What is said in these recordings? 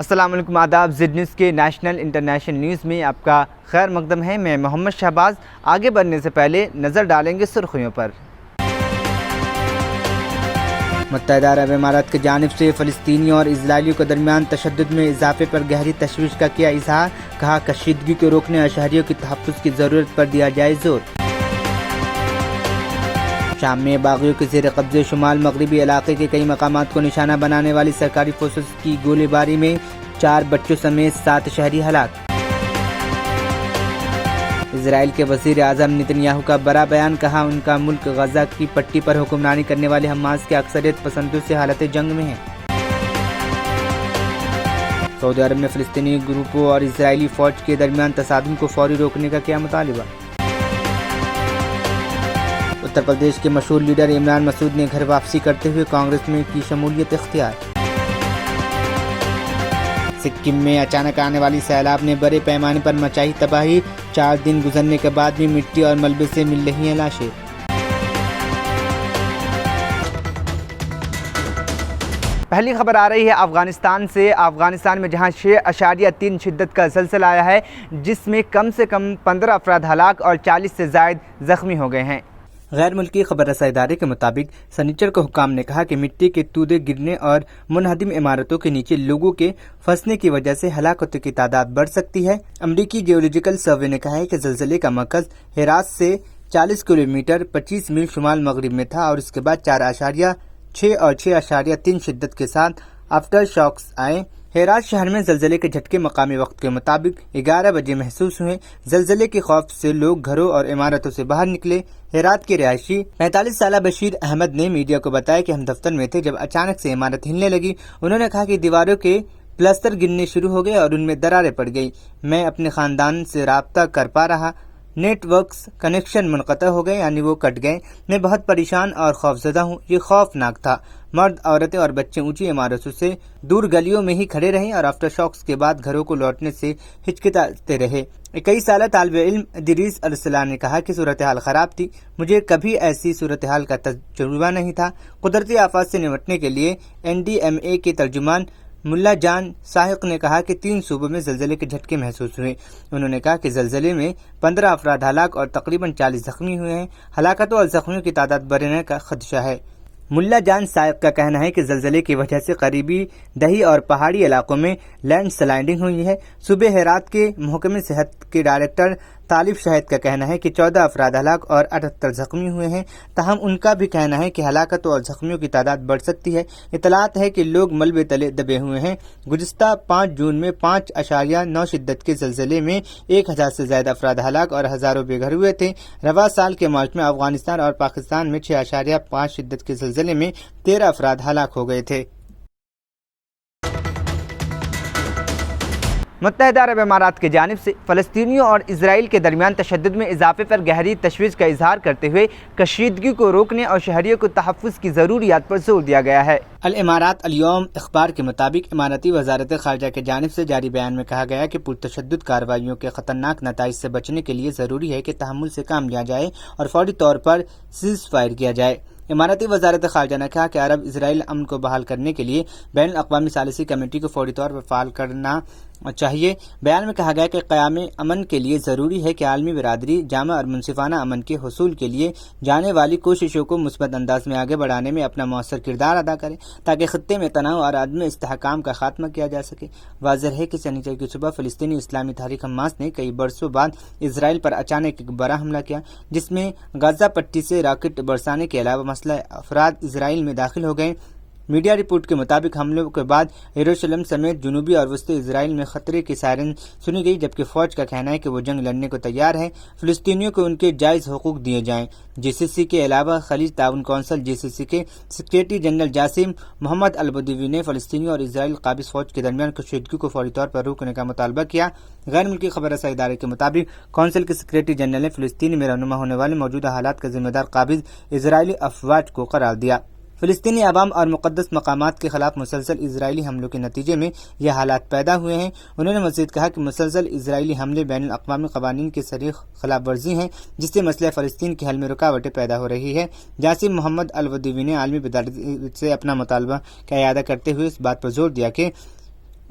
السلام علیکم، آداب۔ زد نیوز کے نیشنل انٹرنیشنل نیوز میں آپ کا خیر مقدم ہے۔ میں محمد شہباز۔ آگے بڑھنے سے پہلے نظر ڈالیں گے سرخیوں پر۔ متحدہ عرب امارات کی جانب سے فلسطینیوں اور اسرائیلیوں کے درمیان تشدد میں اضافے پر گہری تشویش کا کیا اظہار، کہا کشیدگی کو روکنے اور شہریوں کے تحفظ کی ضرورت پر دیا جائے زور۔ شام میں باغیوں کے زیر قبضے شمال مغربی علاقے کے کئی مقامات کو نشانہ بنانے والی سرکاری فورسز کی گولہ باری میں 4 بچوں سمیت 7 شہری ہلاک۔ اسرائیل کے وزیر اعظم نتن یاہو کا بڑا بیان، کہا ان کا ملک غزہ کی پٹی پر حکمرانی کرنے والے حماس کے اکثریت پسندوں سے حالت جنگ میں ہے۔ سعودی عرب میں فلسطینی گروپوں اور اسرائیلی فوج کے درمیان تصادم کو فوری روکنے کا کیا مطالبہ۔ اتر پردیش کے مشہور لیڈر عمران مسعود نے گھر واپسی کرتے ہوئے کانگریس میں کی شمولیت اختیار۔ سکم میں اچانک آنے والی سیلاب نے بڑے پیمانے پر مچائی تباہی، 4 دن گزرنے کے بعد بھی مٹی اور ملبے سے مل رہی ہیں لاشیں۔ پہلی خبر آ رہی ہے افغانستان سے۔ افغانستان میں جہاں 6.3 شدت کا زلزلہ آیا ہے، جس میں کم سے کم 15 افراد ہلاک اور 40 سے زائد زخمی ہو گئے ہیں۔ غیر ملکی خبر رساں ادارے کے مطابق سنیچر کو حکام نے کہا کہ مٹی کے تودے گرنے اور منہدم عمارتوں کے نیچے لوگوں کے پھنسنے کی وجہ سے ہلاکتوں کی تعداد بڑھ سکتی ہے۔ امریکی جیولوجیکل سروے نے کہا ہے کہ زلزلے کا مرکز ہیرات سے 40 کلومیٹر 25 میل شمال مغرب میں تھا اور اس کے بعد 4.6 اور 6.3 شدت کے ساتھ آفٹر شاکس آئے۔ ہیرات شہر میں زلزلے کے جھٹکے مقامی وقت کے مطابق 11 بجے محسوس ہوئے۔ زلزلے کے خوف سے لوگ گھروں اور عمارتوں سے باہر نکلے۔ ہیرات کے رہائشی 45 سالہ بشیر احمد نے میڈیا کو بتایا کہ ہم دفتر میں تھے جب اچانک سے عمارت ہلنے لگی۔ انہوں نے کہا کہ دیواروں کے پلستر گرنے شروع ہو گئے اور ان میں دراریں پڑ گئی۔ میں اپنے خاندان سے رابطہ کر پا رہا، نیٹ ورکس کنیکشن منقطع ہو گئے، یعنی وہ کٹ گئے۔ میں بہت پریشان اور خوفزدہ ہوں۔ یہ خوفناک تھا۔ مرد، عورتیں اور بچے اونچی عمارتوں سے دور گلیوں میں ہی کھڑے رہے اور آفٹر شاکس کے بعد گھروں کو لوٹنے سے ہچکچاتے رہے۔ 21 سالہ طالب علم ادریس ارسلان نے کہا کہ صورتحال خراب تھی، مجھے کبھی ایسی صورتحال کا تجربہ نہیں تھا۔ قدرتی آفات سے نمٹنے کے لیے NDMA کے ترجمان ملا جان ساحق نے کہا کہ 3 صوبوں میں زلزلے کے جھٹکے محسوس ہوئے۔ انہوں نے کہا کہ زلزلے میں 15 افراد ہلاک اور تقریباً 40 زخمی ہوئے ہیں۔ ہلاکتوں اور زخمیوں کی تعداد بڑھنے کا خدشہ ہے۔ ملا جان سائق کا کہنا ہے کہ زلزلے کی وجہ سے قریبی دیہی اور پہاڑی علاقوں میں لینڈ سلائڈنگ ہوئی ہے۔ صوبہ ہیرات کے محکمہ صحت کے ڈائریکٹر طالب شاہد کا کہنا ہے کہ 14 افراد ہلاک اور 78 زخمی ہوئے ہیں، تاہم ان کا بھی کہنا ہے کہ ہلاکتوں اور زخمیوں کی تعداد بڑھ سکتی ہے۔ اطلاعات ہے کہ لوگ ملبے تلے دبے ہوئے ہیں۔ گزشتہ 5 جون میں 5.9 شدت کے زلزلے میں 1000 سے زائد افراد ہلاک اور ہزاروں بے گھر ہوئے تھے۔ رواں سال کے مارچ میں افغانستان اور پاکستان میں 6.5 شدت کے زلزلے میں 13 افراد ہلاک ہو گئے تھے۔ متحدہ عرب امارات کی جانب سے فلسطینیوں اور اسرائیل کے درمیان تشدد میں اضافے پر گہری تشویش کا اظہار کرتے ہوئے کشیدگی کو روکنے اور شہریوں کو تحفظ کی ضروریات پر زور دیا گیا ہے۔ الامارات الیوم اخبار کے مطابق اماراتی وزارت خارجہ کی جانب سے جاری بیان میں کہا گیا کہ پرتشدد کارروائیوں کے خطرناک نتائج سے بچنے کے لیے ضروری ہے کہ تحمل سے کام لیا جائے اور فوری طور پر سیز فائر کیا جائے۔ اماراتی وزارت خارجہ نے کہا کہ عرب اسرائیل امن کو بحال کرنے کے لیے بین الاقوامی ثالثی کمیٹی کو فوری طور پر فعال کرنا چاہیے۔ بیان میں کہا گیا کہ قیام امن کے لیے ضروری ہے کہ عالمی برادری جامع اور منصفانہ امن کے حصول کے لیے جانے والی کوششوں کو مثبت انداز میں آگے بڑھانے میں اپنا مؤثر کردار ادا کرے تاکہ خطے میں تناؤ اور عدم استحکام کا خاتمہ کیا جا سکے۔ واضح ہے کہ شنیچر کی صبح فلسطینی اسلامی تحریک حماس نے کئی برسوں بعد اسرائیل پر اچانک ایک بڑا حملہ کیا، جس میں غزہ پٹی سے راکٹ برسانے کے علاوہ مسلح افراد اسرائیل میں داخل ہو گئے۔ میڈیا رپورٹ کے مطابق حملوں کے بعد یروشلم سمیت جنوبی اور وسطی اسرائیل میں خطرے کی سائرن سنی گئی، جبکہ فوج کا کہنا ہے کہ وہ جنگ لڑنے کو تیار ہے۔ فلسطینیوں کو ان کے جائز حقوق دیے جائیں۔ GCC کے علاوہ خلیج تعاون کونسل GCC کے سیکریٹری جنرل جاسم محمد البدوی نے فلسطینیوں اور اسرائیل قابض فوج کے درمیان کشیدگی کو فوری طور پر روکنے کا مطالبہ کیا۔ غیر ملکی خبر رساں ادارے کے مطابق کونسل کے سیکریٹری جنرل نے فلسطین میں رونما ہونے والے موجودہ حالات کا ذمہ دار قابض اسرائیلی افواج کو قرار دیا۔ فلسطینی عوام اور مقدس مقامات کے خلاف مسلسل اسرائیلی حملوں کے نتیجے میں یہ حالات پیدا ہوئے ہیں۔ انہوں نے مزید کہا کہ مسلسل اسرائیلی حملے بین الاقوامی قوانین کی صریح خلاف ورزی ہیں، جس سے مسئلہ فلسطین کے حل میں رکاوٹیں پیدا ہو رہی ہے۔ جاسم محمد البدوی نے عالمی بیداری سے اپنا مطالبہ کا اعادہ کرتے ہوئے اس بات پر زور دیا کہ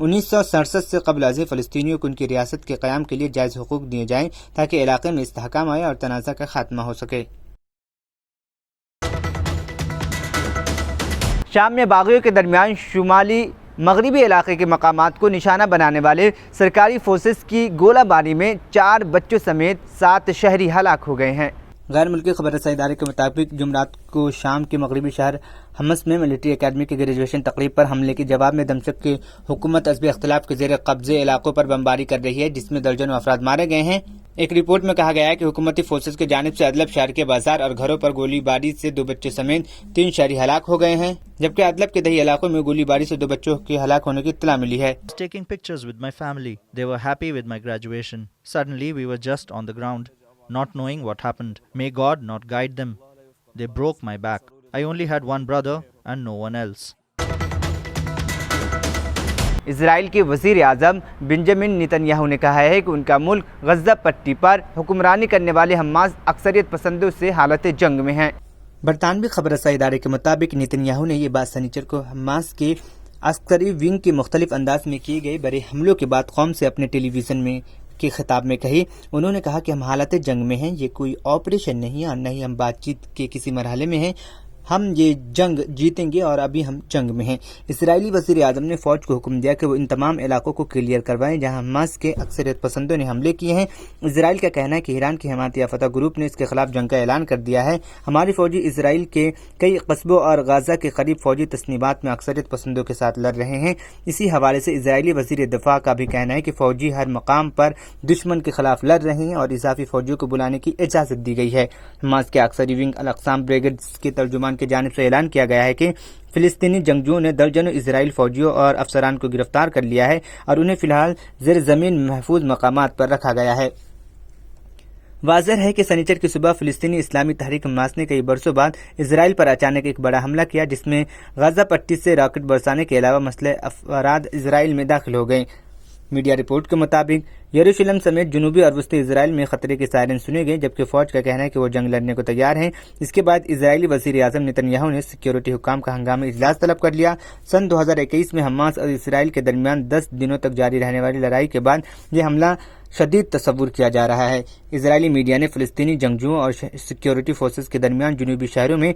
1967 سے قبل ازیں فلسطینیوں کو ان کی ریاست کے قیام کے لیے جائز حقوق دیے جائیں تاکہ علاقے میں استحکام آئے اور تنازع کا خاتمہ ہو سکے۔ شام میں باغیوں کے درمیان شمالی مغربی علاقے کے مقامات کو نشانہ بنانے والے سرکاری فورسز کی گولہ باری میں 4 بچوں سمیت 7 شہری ہلاک ہو گئے ہیں۔ غیر ملکی خبر رسائی ادارے کے مطابق جمعرات کو شام کے مغربی شہر حمص میں ملٹری اکیڈمی کی گریجویشن تقریب پر حملے کے جواب میں دمشق کی حکومت حزب اختلاف کے زیر قبضے علاقوں پر بمباری کر رہی ہے، جس میں درجنوں افراد مارے گئے ہیں۔ ایک رپورٹ میں کہا گیا ہے کہ حکومتی فورسز کی جانب سے ادلب شہر کے بازار اور گھروں پر گولی باری سے 2 بچے سمیت 3 شہری ہلاک ہو گئے ہیں، جبکہ ادلب کے دیہی علاقوں میں گولی باری سے 2 بچوں کے ہلاک ہونے کی اطلاع ملی ہے۔ Taking pictures with my family. They were happy with my graduation. Suddenly we were just on the ground, not knowing what happened. May God not guide them. They broke my back. I only had one brother and no one else. اسرائیل کے وزیر اعظم Benjamin Nitin Yahoo نے کہا ہے کہ ان کا ملک غزہ پٹی پر حکمرانی کرنے والے حماس اکثریت پسندوں سے حالت جنگ میں ہیں۔ برطانوی خبر رسائی ادارے کے مطابق نیتن یاہو نے یہ بات سنیچر کو حماس کے عسکری ونگ کے مختلف انداز میں کیے گئے بڑے حملوں کے بعد قوم سے اپنے ٹیلی ویژن میں کے خطاب میں کہی۔ انہوں نے کہا کہ ہم حالت جنگ میں ہیں، یہ کوئی آپریشن نہیں اور نہ ہی ہم بات چیت کے کسی مرحلے میں ہیں، ہم یہ جنگ جیتیں گے اور ابھی ہم جنگ میں ہیں۔ اسرائیلی وزیر اعظم نے فوج کو حکم دیا کہ وہ ان تمام علاقوں کو کلیئر کروائیں جہاں حماس کے اکثریت پسندوں نے حملے کیے ہیں۔ اسرائیل کا کہنا ہے کہ ایران کی حمایت یافتہ گروپ نے اس کے خلاف جنگ کا اعلان کر دیا ہے۔ ہماری فوجی اسرائیل کے کئی قصبوں اور غزہ کے قریب فوجی تصنیبات میں اکثریت پسندوں کے ساتھ لڑ رہے ہیں۔ اسی حوالے سے اسرائیلی وزیر دفاع کا بھی کہنا ہے کہ فوجی ہر مقام پر دشمن کے خلاف لڑ رہے ہیں اور اضافی فوجیوں کو بلانے کی اجازت دی گئی ہے۔ حماس کے عسکری ونگ الاقسام بریگیڈز کے ترجمان کی جانب سے اعلان کیا گیا ہے کہ فلسطینی جنگجوؤں نے درجنوں اسرائیل فوجیوں اور افسران کو گرفتار کر لیا ہے اور انہیں فی الحال زیر زمین محفوظ مقامات پر رکھا گیا ہے۔ واضح ہے کہ سنیچر کی صبح فلسطینی اسلامی تحریک حماس نے کئی برسوں بعد اسرائیل پر اچانک ایک بڑا حملہ کیا، جس میں غزہ پٹی سے راکٹ برسانے کے علاوہ مسلح افراد اسرائیل میں داخل ہو گئے۔ میڈیا رپورٹ کے مطابق یروشلم سمیت جنوبی اور وسطی اسرائیل میں خطرے کے سائرن سنے گئے، جبکہ فوج کا کہنا ہے کہ وہ جنگ لڑنے کو تیار ہیں۔ اس کے بعد اسرائیلی وزیر اعظم نیتن یاہو نے سیکیورٹی حکام کا ہنگامی اجلاس طلب کر لیا۔ سن 2021 میں حماس اور اسرائیل کے درمیان 10 دنوں تک جاری رہنے والی لڑائی کے بعد یہ حملہ شدید تصور کیا جا رہا ہے۔ اسرائیلی میڈیا نے فلسطینی جنگجوؤں اور سیکیورٹی فورسز کے درمیان جنوبی شہروں میں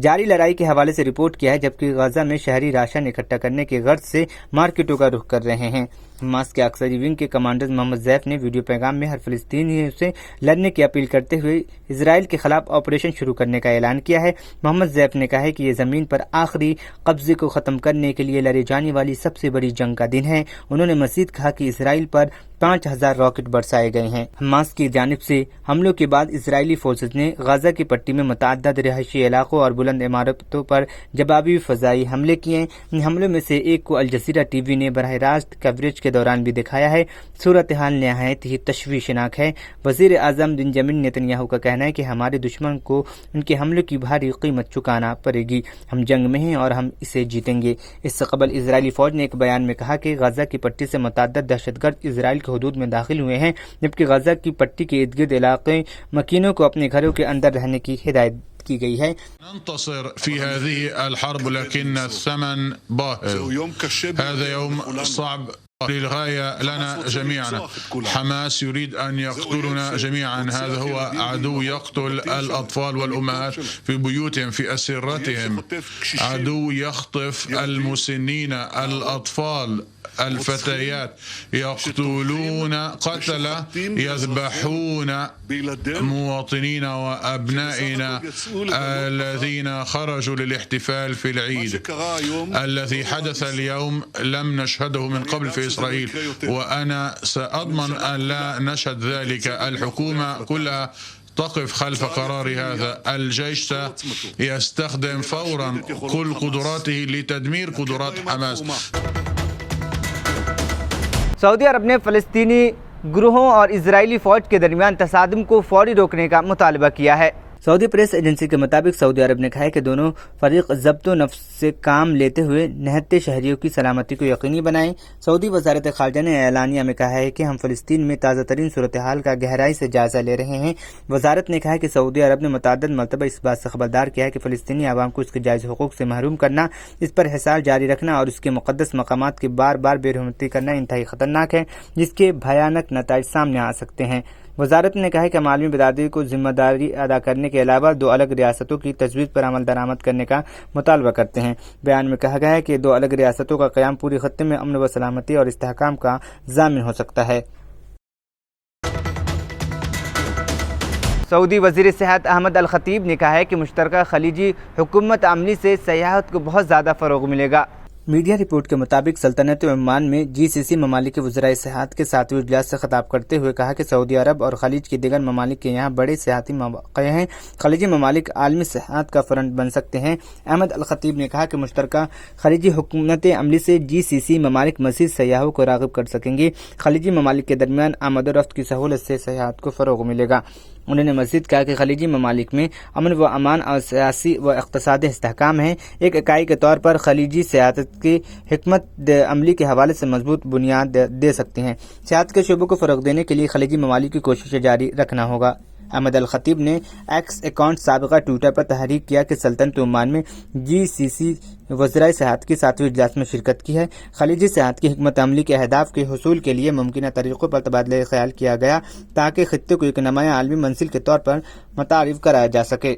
جاری لڑائی کے حوالے سے رپورٹ کیا ہے، جبکہ غزہ میں شہری راشن اکٹھا کرنے کے غرض سے مارکیٹوں کا رخ کر رہے ہیں۔ حماس کے عسکری ونگ کے کمانڈر محمد زیف نے ویڈیو پیغام میں ہر فلسطینی سے لڑنے کی اپیل کرتے ہوئے اسرائیل کے خلاف آپریشن شروع کرنے کا اعلان کیا ہے۔ محمد زیف نے کہا ہے کہ یہ زمین پر آخری قبضے کو ختم کرنے کے لیے لڑی جانے والی سب سے بڑی جنگ کا دن ہے۔ انہوں نے مزید کہا کہ اسرائیل پر 5000 راکٹ برسائے گئے ہیں۔ حماس کی جانب سے حملوں کے بعد اسرائیلی فورسز نے غزہ کی پٹی میں متعدد رہائشی علاقوں اور بلند عمارتوں پر جوابی فضائی حملے کیے۔ ان حملوں میں سے ایک کو الجزیرہ ٹی وی نے براہ راست کوریج کے دوران بھی دکھایا ہے۔ صورتحال نہایت ہی تشویشناک ہے۔ وزیر اعظم بنجامن نیتن یاہو کا کہنا ہے کہ ہمارے دشمن کو ان کے حملوں کی بھاری قیمت چکانا پڑے گی۔ ہم جنگ میں ہیں اور ہم اسے جیتیں گے۔ اس سے قبل اسرائیلی فوج نے ایک بیان میں کہا کہ غزہ کی پٹی سے متعدد دہشت گرد اسرائیل کے حدود میں داخل ہوئے ہیں، جبکہ غزہ کی پٹی کے ارد گرد علاقے مکینوں کو اپنے گھروں کے اندر رہنے کی ہدایت کی گئی ہے۔ ننتصر في هذه الحرب لكن الثمن باهظ. هذا يوم صعب للغاية لنا جميعا. حماس يريد أن يقتلنا جميعا. هذا هو عدو يقتل الأطفال والأمهات في بيوتهم في أسرتهم. عدو يخطف المسنين الأطفال الفتيات، يقتلون قتلة يذبحون مواطنين وأبنائنا الذين خرجوا للاحتفال في العيد. الذي حدث اليوم لم نشهده من قبل في إسرائيل، وأنا سأضمن أن لا نشهد ذلك. الحكومة كلها تقف خلف قرار هذا. الجيش يستخدم فورا كل قدراته لتدمير قدرات حماس. سعودی عرب نے فلسطینی گروہوں اور اسرائیلی فوج کے درمیان تصادم کو فوری روکنے کا مطالبہ کیا ہے۔ सऊदी प्रेस एजेंसी के मुताबिक सऊदी अरब ने कहा है कि दोनों फरीक ज़ब्त नफ्स से काम लेते हुए निहत्ते शहरियों की सलामती को यकीनी बनाएं। सऊदी वज़ारत ख़ारजा ने एलानिया में कहा है कि हम फ़लस्तीन में ताज़ा तरीन सूरत हाल का गहराई से जायज़ा ले रहे हैं। वज़ारत ने कहा है कि सऊदी अरब ने मुतअद्दिद मरतबा इस बात से खबरदार किया है कि फ़लस्तीनी आवाम को उसके जायज़ हुकूक से महरूम करना, इस पर हिसार जारी रखना और उसके मुक़द्दस मकामात की बार बार बेरहमती करना इंतहाई ख़तरनाक है, जिसके भयानक नताइज सामने आ सकते हैं। वज़ारत ने कहा है कि हम आलमी बिरादरी को जिम्मेदारी अदा करने के अलावा दो अलग रियासतों की तजवीज़ पर अमल दरामद करने का मुतालबा करते हैं। बयान में कहा गया है कि दो अलग रियासतों का क़याम पूरी खत्ते में अमन व सलामती और इस्तेहकाम का ज़ामिन हो सकता है। सऊदी वज़ीर सेहत अहमद अल खतीब ने कहा है कि मुश्तरका खलीजी हुकूमत अमली से सयाहत को बहुत ज़्यादा फ़रोग़ मिलेगा। मीडिया रिपोर्ट के मुताबिक सल्तनत ओमान में GCC ममालिक के वज़राए सेहत के 7वें इजलास से खिताब करते हुए कहा कि सऊदी अरब और खलीज के दीगर ममालिक के यहाँ बड़े सियाती मौक़े हैं। खलीजी ममालिक आलमी सेहत का फ्रंट बन सकते हैं। अहमद अल खतीब ने कहा कि मुश्तरका खलीजी हुकूमत अमली से GCC ममालिक मज़ीद सयाहों को राग़िब कर सकेंगी। खलीजी ममालिक के दरमियान आमद व रफ्त की सहूलत से सयाहत को फ़रोग़ मिलेगा। उन्होंने मज़ीद कहा कि खलीजी ममालिक में अमन व अमान और सियासी व इक़्तिसादी इस्तेहकाम है। एक इकाई के तौर पर खलीजी सियासत की हिकमत अमली के हवाले से मजबूत बुनियाद दे सकती हैं। सियासत के शोबों को फ़रोग़ देने के लिए खलीजी ममालिक की कोशिशें जारी रखना होगा। अहमद अल खतीब ने एक्स अकाउंट साबिक़ा ट्विटर पर तहरीक किया कि सल्तनत ओमान में GCC वज़राए सेहत की 7वें इजलास में शिरकत की है। खलीजी सेहत की हिकमत अमली के अहदाफ के हुसूल के लिए मुमकिन तरीक़ों पर तबादला ख्याल किया गया ताकि खित्ते को एक नुमायाँ आलमी मंजिल के तौर पर मुतारिफ कराया जा सके।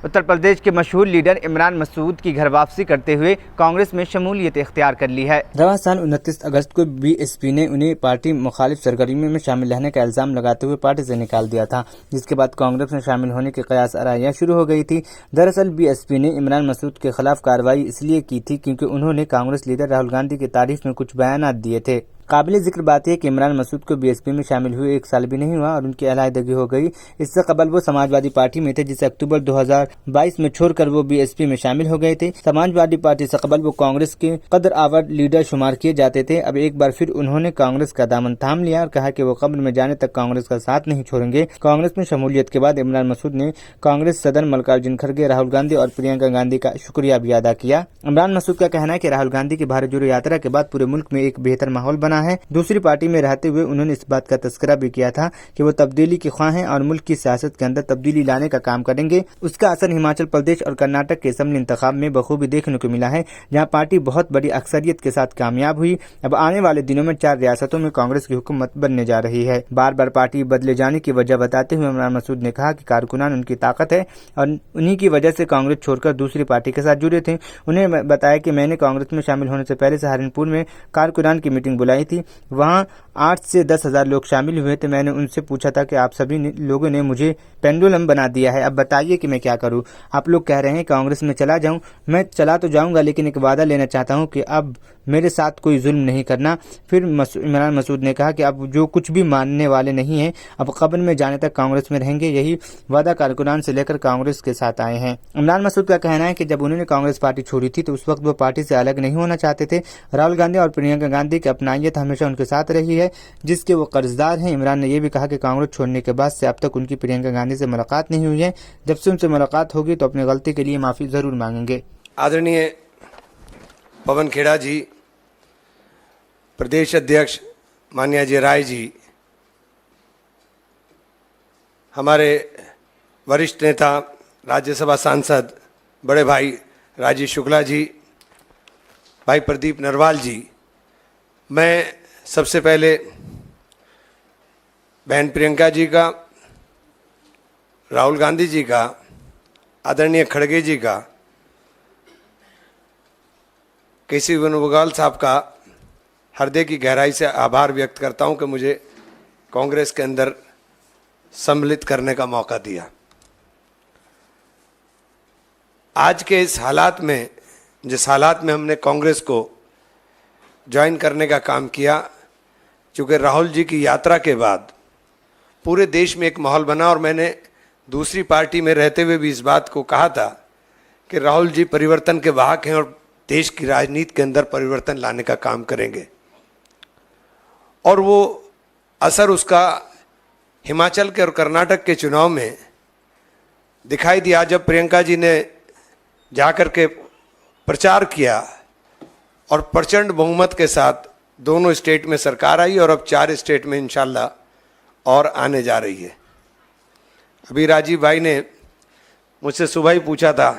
उत्तर प्रदेश के मशहूर लीडर इमरान मसूद की घर वापसी करते हुए कांग्रेस में शमूलियत इख्तियार कर ली है। रवां साल 29 अगस्त को BSP ने उन्हें पार्टी मुखालिफ सरगर्मियों में शामिल रहने का इल्ज़ाम लगाते हुए पार्टी से निकाल दिया था, जिसके बाद कांग्रेस में शामिल होने की क़यास आराइयाँ शुरू हो गई थी। दरअसल BSP ने इमरान मसूद के खिलाफ कार्रवाई इसलिए की थी क्योंकि उन्होंने कांग्रेस लीडर राहुल गांधी की तारीफ में कुछ बयानात दिए थे। काबिल जिक्र बात है कि इमरान मसूद को BSP में शामिल हुए 1 साल भी नहीं हुआ और उनकी अलहदगी हो गई। इससे कबल वो समाजवादी पार्टी में थे, जिसे अक्टूबर 2022 में छोड़कर वो BSP में शामिल हो गए थे। समाजवादी पार्टी से कबल वो कांग्रेस के कदर आवर लीडर शुमार किए जाते थे। अब एक बार फिर उन्होंने कांग्रेस का दामन थाम लिया और कहा कि वो कब्र में जाने तक कांग्रेस का साथ नहीं छोड़ेंगे। कांग्रेस में शमूलियत के बाद इमरान मसूद ने कांग्रेस सदर मल्लिकार्जुन खड़गे, राहुल गांधी और प्रियंका गांधी का शुक्रिया भी अदा किया। इमरान मसूद का कहना है कि राहुल गांधी की भारत जोड़ो यात्रा के बाद पूरे मुल्क में एक बेहतर माहौल बना है। दूसरी पार्टी में रहते हुए उन्होंने इस बात का तस्करा भी किया था कि वो तब्दीली के ख्वाह हैं और मुल्क की सियासत के अंदर तब्दीली लाने का काम करेंगे। उसका असर हिमाचल प्रदेश और कर्नाटक के असेंबली इंतखाब में बखूबी देखने को मिला है, जहां पार्टी बहुत बड़ी अक्सरियत के साथ कामयाब हुई। अब आने वाले दिनों में 4 रियासतों में कांग्रेस की हुकूमत बनने जा रही है। बार बार पार्टी बदले जाने की वजह बताते हुए इमरान मसूद ने कहा कि कारकुनान उनकी ताकत है और उन्हीं की वजह से कांग्रेस छोड़कर दूसरी पार्टी के साथ जुड़े थे। उन्हें बताया कि मैंने कांग्रेस में शामिल होने से पहले सहारनपुर में कारकुनान की मीटिंग बुलाई थी। वहाँ 8 से 10 हज़ार लोग शामिल हुए थे। मैंने उनसे पूछा था कि आप सभी लोगों ने मुझे पेंडुलम बना दिया है, अब बताइए कि मैं क्या करूं। आप लोग कह रहे हैं कांग्रेस में चला जाऊं, मैं चला तो जाऊंगा, लेकिन एक वादा लेना चाहता हूं कि अब मेरे साथ कोई जुल्म नहीं करना। फिर इमरान मसूद ने कहा कि अब जो कुछ भी मानने वाले नहीं हैं, अब कब्र में जाने तक कांग्रेस में रहेंगे। यही वादा कारकुनान से लेकर कांग्रेस के साथ आए हैं। इमरान मसूद का कहना है कि जब उन्होंने कांग्रेस पार्टी छोड़ी थी तो उस वक्त वो पार्टी से अलग नहीं होना चाहते थे। राहुल गांधी और प्रियंका गांधी की अपनायत हमेशा उनके साथ रही है, जिसके वो कर्जदार हैं। इमरान ने यह भी कहा कि कांग्रेस छोड़ने के बाद से अब तक उनकी प्रियंका गांधी से मुलाकात नहीं हुई है। जब से उनसे मुलाकात होगी तो अपनी गलती के लिए माफ़ी ज़रूर मांगेंगे। आदरणीय पवन खेड़ा जी, प्रदेश अध्यक्ष माननीय अजय राय जी, हमारे वरिष्ठ नेता राज्यसभा सांसद बड़े भाई राजीव शुक्ला जी, भाई प्रदीप नरवाल जी, मैं सबसे पहले बहन प्रियंका जी का, राहुल गांधी जी का, आदरणीय खड़गे जी का, केसी वेणुगोपाल साहब का हृदय की गहराई से आभार व्यक्त करता हूं कि मुझे कांग्रेस के अंदर सम्मिलित करने का मौका दिया। आज के इस हालात में, जिस हालात में हमने कांग्रेस को ज्वाइन करने का काम किया, चूँकि राहुल जी की यात्रा के बाद पूरे देश में एक माहौल बना और मैंने दूसरी पार्टी में रहते हुए भी इस बात को कहा था कि राहुल जी परिवर्तन के वाहक हैं और देश की राजनीति के अंदर परिवर्तन लाने का काम करेंगे। और वो असर उसका हिमाचल के और कर्नाटक के चुनाव में दिखाई दिया जब प्रियंका जी ने जाकर के प्रचार किया और प्रचंड बहुमत के साथ दोनों स्टेट में सरकार आई और अब 4 स्टेट में इंशाल्लाह और आने जा रही है। अभी राजीव भाई ने मुझसे सुबह ही पूछा था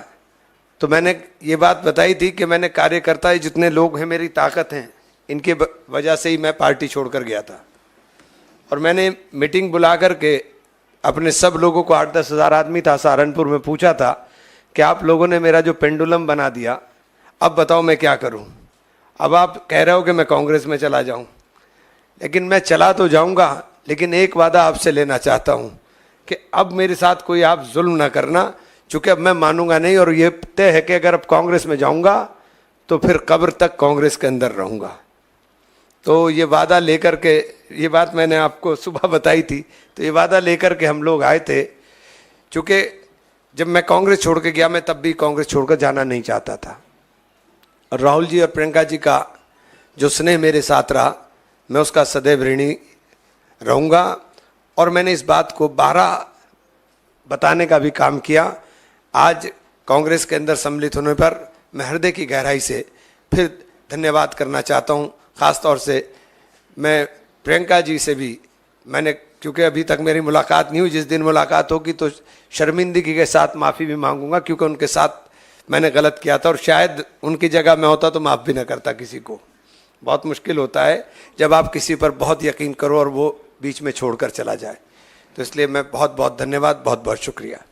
तो मैंने ये बात बताई थी कि मैंने कार्यकर्ता जितने लोग हैं मेरी ताकत हैं, इनके वजह से ही मैं पार्टी छोड़कर गया था। और मैंने मीटिंग बुला करके अपने सब लोगों को 8-10 हज़ार आदमी था सहारनपुर में पूछा था कि आप लोगों ने मेरा जो पेंडुलम बना दिया, अब बताओ मैं क्या करूं। अब आप कह रहे हो कि मैं कांग्रेस में चला जाऊं, लेकिन मैं चला तो जाऊंगा, लेकिन एक वादा आपसे लेना चाहता हूं कि अब मेरे साथ कोई आप जुल्म ना करना, चूँकि अब मैं मानूंगा नहीं और ये तय है कि अगर अब कांग्रेस में जाऊंगा तो फिर कब्र तक कांग्रेस के अंदर रहूंगा। तो ये वादा लेकर के, ये बात मैंने आपको सुबह बताई थी, तो ये वादा लेकर के हम लोग आए थे। चूँकि जब मैं कांग्रेस छोड़ के गया, मैं तब भी कांग्रेस छोड़कर जाना नहीं चाहता था। और राहुल जी और प्रियंका जी का जो स्नेह मेरे साथ रहा, मैं उसका सदैव ऋणी रहूँगा। और मैंने इस बात को 12 बताने का भी काम किया। आज कांग्रेस के अंदर सम्मिलित होने पर मैं हृदय की गहराई से फिर धन्यवाद करना चाहता हूँ। ख़ास तौर से मैं प्रियंका जी से भी, मैंने क्योंकि अभी तक मेरी मुलाकात नहीं हुई, जिस दिन मुलाकात होगी तो शर्मिंदगी के साथ माफ़ी भी मांगूंगा, क्योंकि उनके साथ मैंने गलत किया था और शायद उनकी जगह मैं होता तो माफ़ भी ना करता किसी को। बहुत मुश्किल होता है जब आप किसी पर बहुत यकीन करो और वो बीच में छोड़कर चला जाए। तो इसलिए मैं बहुत बहुत धन्यवाद, बहुत बहुत शुक्रिया।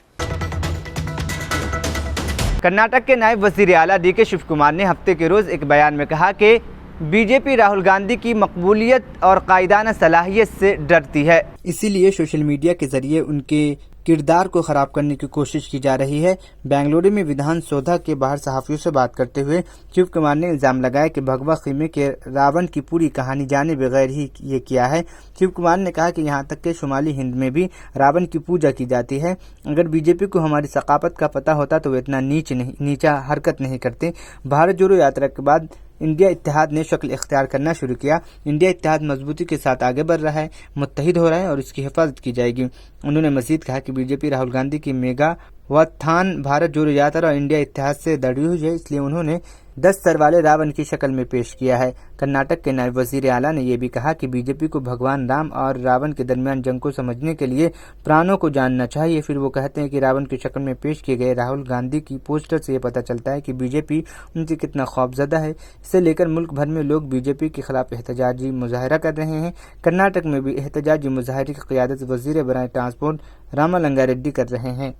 कर्नाटक के नायब वज़ीर आला DK शिव कुमार ने हफ्ते के रोज़ एक बयान में कहा कि बीजेपी राहुल गांधी की मकबूलियत और कायदाना सलाहियत से डरती है, इसीलिए सोशल मीडिया के जरिए उनके किरदार को ख़राब करने की कोशिश की जा रही है। बेंगलुरु में विधान सौधा के बाहर सहाफ़ियों से बात करते हुए शिव कुमार ने इल्ज़ाम लगाया कि भगवा खीमे के रावण की पूरी कहानी जाने बगैर ही ये किया है। शिव कुमार ने कहा कि यहाँ तक कि शुमाली हिंद में भी रावण की पूजा की जाती है। अगर बीजेपी को हमारी सकाफत का पता होता तो वो इतना नीचा हरकत नहीं करते। भारत जोड़ो यात्रा के बाद इंडिया इत्तेहाद ने शक्ल इख्तियार करना शुरू किया। इंडिया इत्तेहाद मजबूती के साथ आगे बढ़ रहा है, मुत्तहिद हो रहा है और इसकी हिफाजत की जाएगी। उन्होंने मजीद कहा कि बीजेपी राहुल गांधी की मेगा उत्थान भारत जोड़ो यात्रा और इंडिया इत्तेहाद से दड़ी हुई है, इसलिए उन्होंने 10 सर वाले रावण की शक्ल में पेश किया है। कर्नाटक के नायब वज़ीर आला ने यह भी कहा कि बीजेपी को भगवान राम और रावण के दरमियान जंग को समझने के लिए प्राणों को जानना चाहिए। फिर वो कहते हैं कि रावण की शक्ल में पेश किए गए राहुल गांधी की पोस्टर से ये पता चलता है कि बीजेपी उनसे कितना खौफजदा है। इसे लेकर मुल्क भर में लोग बीजेपी के खिलाफ एहतजाजी मुजाहरा कर रहे हैं। कर्नाटक में भी एहतजाजी मुजाहरे की क़ियादत वज़ीर बराए ट्रांसपोर्ट रामालंगा रेड्डी कर रहे हैं।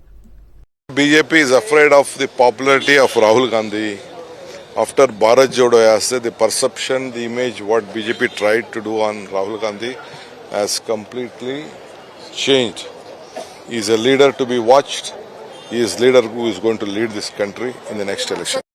BJP is afraid of the popularity of Rahul Gandhi. After Bharat Jodo Yatra, the perception, the image what BJP tried to do on Rahul Gandhi has completely changed. He is a leader to be watched. He is a leader who is going to lead this country in the next election.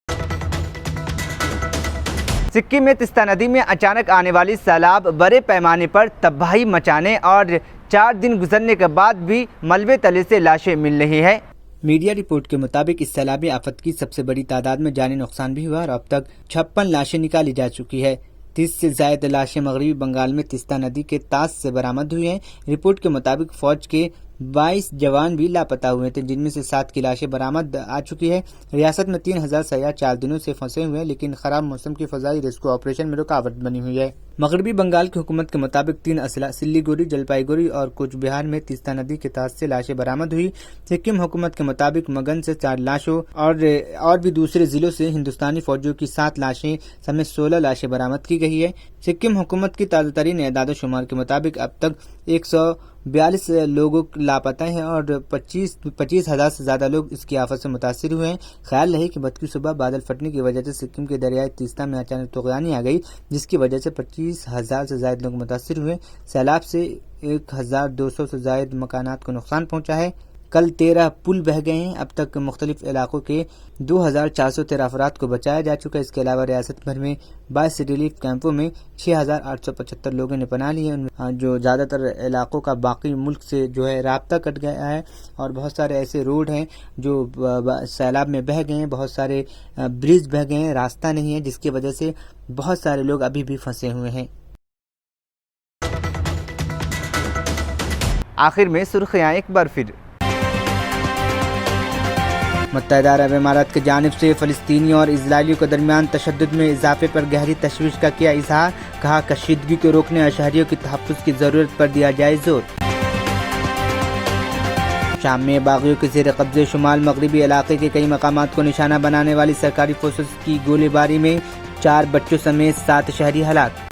Sikkim में तिस्ता नदी में अचानक आने वाली सैलाब बड़े पैमाने पर तबाही मचाने और 4 दिन गुजरने के बाद भी मलबे तले से लाशें मिल रही है। मीडिया रिपोर्ट के मुताबिक इस सैलाबी आफत की सबसे बड़ी तादाद में जानी नुकसान भी हुआ और अब तक 56 लाशें निकाली जा चुकी है। 30 से ज़ायद लाशें मगरबी बंगाल में तिस्ता नदी के तास से बरामद हुई हैं। रिपोर्ट के मुताबिक फौज के 22 जवान भी लापता हुए थे, जिनमें से 7 की लाशें बरामद आ चुकी है। रियासत में 3000 सयाह 4 दिनों से फंसे हुए हैं, लेकिन खराब मौसम की फजाई रेस्क्यू ऑपरेशन में रुकावट बनी हुई है। मगरबी बंगाल की हुकूमत के मुताबिक 3 अजला सिल्लीगुड़ी, जलपाईगुड़ी और कुछ बिहार में तिस्ता नदी के तास से लाशें बरामद हुई। सिक्किम हुकूमत के मुताबिक मगन से 4 लाशों और भी दूसरे जिलों से हिंदुस्तानी फौजियों की 7 लाशें समेत 16 लाशें बरामद की गई है। सिक्किम हुकूमत की ताज़ा तरीन एदाद शुमार के मुताबिक अब तक 142 लोग लापता हैं और 25,000 से ज़्यादा लोग इसकी आफत से मुतासिर हुए हैं। ख्याल रहे कि बद की सुबह बादल फटने की वजह से सिक्किम के दरियाई तीस्ता में अचानक तूफ़ानी आ गई, जिसकी वजह से 25,000 से ज़्यादा लोग मुतासिर हुए। सैलाब से 1,200 से ज़्यादा मकानात को नुकसान पहुँचा है। कल 13 पुल बह गए हैं। अब तक मुख्तलिफ इलाकों के 2,413 अफराद को बचाया जा चुका है। इसके अलावा रियासत भर में 22 रिलीफ कैंपों में 6,875 लोगों ने पनाह ली है। जो ज़्यादातर इलाकों का बाकी मुल्क से जो है राब्ता कट गया है और बहुत सारे ऐसे रोड हैं जो सैलाब में बह गए हैं, बहुत सारे ब्रिज बह गए हैं, रास्ता नहीं है, जिसकी वजह से बहुत सारे लोग अभी भी फंसे हुए हैं। आखिर में सुर्खियाँ एक बार फिर। मुत्तहिदा अरब इमारात की जानिब से फ़लस्तीनियों और इजराइलियों के दरमियान तशद्दुद में इजाफे पर गहरी तशवीश का किया इजहार। कहा कशीदगी को रोकने और शहरियों की तहफ़्फ़ुज़ की ज़रूरत पर दिया जाए जोर। शाम में बागियों के ज़ेर कब्ज़े शुमाल मगरबी इलाके के कई मकामात को निशाना बनाने वाली सरकारी फोर्सेस की गोलीबारी में 4 बच्चों समेत 7 शहरी हलाक।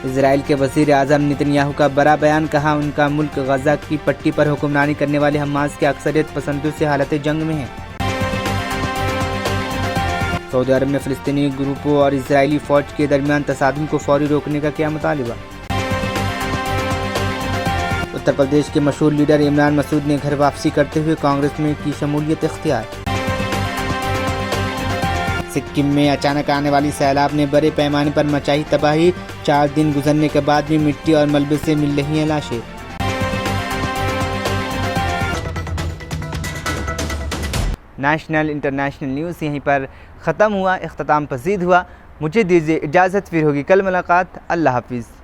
इजराइल के वज़ीर आज़म नेतन्याहू का बड़ा बयान। कहा उनका मुल्क गजा की पट्टी पर हुक्मरानी करने वाले हमास के अक्सरियत पसंदों से हालत जंग में है। सऊदी अरब में फ़लस्तीनी ग्रुपों और इजरायली फ़ौज के दरमियान तसादुम को फौरी रोकने का किया मुतालिबा। उत्तर प्रदेश के मशहूर लीडर इमरान मसूद ने घर वापसी करते हुए कांग्रेस में की शमूलियत इख्तियार। सिक्किम में अचानक आने वाली सैलाब ने बड़े पैमाने पर मचाई तबाही। 4 दिन गुजरने के बाद भी मिट्टी और मलबे से मिल रही हैं लाशें। नेशनल इंटरनेशनल न्यूज़ यहीं पर ख़त्म हुआ, इख्तिताम पसीद हुआ। मुझे दीजिए इजाज़त, फिर होगी कल मुलाकात। अल्लाह हाफिज़।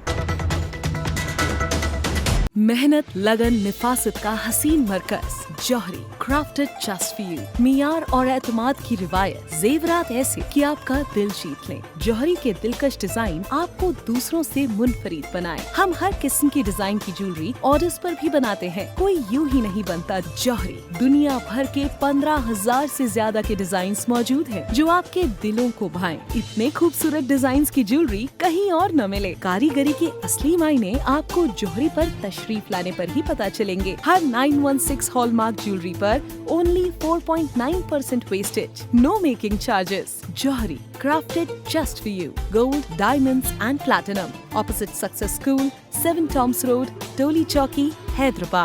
मेहनत, लगन, निफासत का हसीन मरकज जौहरी, क्राफ्टेड जस्ट फॉर यू। मियार और एतमाद की रिवायत, जेवरात ऐसे कि आपका दिल जीत लें। जौहरी के दिलकश डिजाइन आपको दूसरों से मुनफरिद बनाए। हम हर किस्म की डिजाइन की ज्वेलरी ऑर्डर्स पर भी बनाते हैं। कोई यूं ही नहीं बनता जौहरी। दुनिया भर के 15,000 से ज्यादा के डिजाइन मौजूद हैं जो आपके दिलों को भाएं। इतने खूबसूरत डिजाइन की ज्वेलरी कहीं और न मिले। कारीगरी के असली मायने आपको जौहरी पर तशरीफ लाने पर ही पता चलेंगे। हर 916 हॉलमार्क ज्वेलरी पर only 4.9% wastage, no making charges. Jauhri, crafted just for you. Gold, diamonds and platinum. Opposite Success School, 7 Toms Road, Toli Chowki, Hyderabad.